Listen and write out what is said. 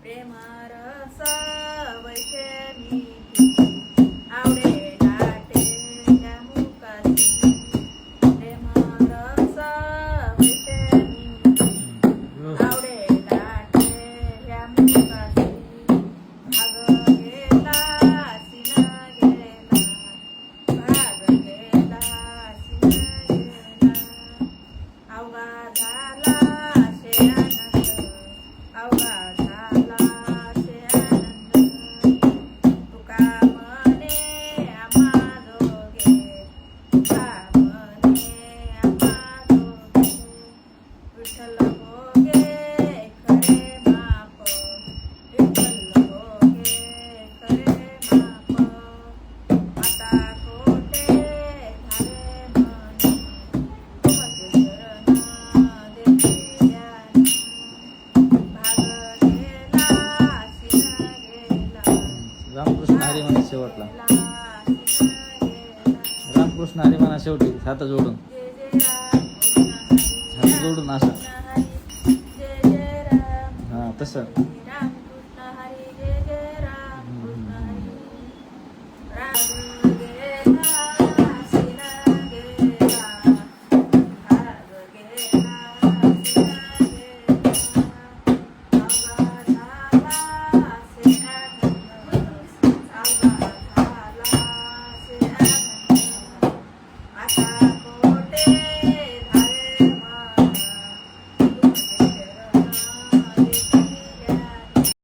प्रेम रस वैषमी आवडे लाटे त्या मुखाची प्रेम रस वैषमी आवडे लाटे या मुखाची भाग गेला सिन गेला भाग गेला सिन गेला अवघा झाला शे आनंद अवघा झाला शे आनंद तुका म्हणे आम्हा दोघे तुका म्हणे आम्हा दोघे विठ्ठल भोगे खरे माप विठ्ठल भोगे खरे माप आता कोठे झाले मनी तुमचे शरण देते ज्ञानी भाग गेला सिन गेला रामकृष्ण हरी म्हणा शेवटला सिन गेला रामकृष्ण हरी म्हणा शेवटी हात जोडून जय जय राम हात जोडून असं हरी जय जय राम हा तसं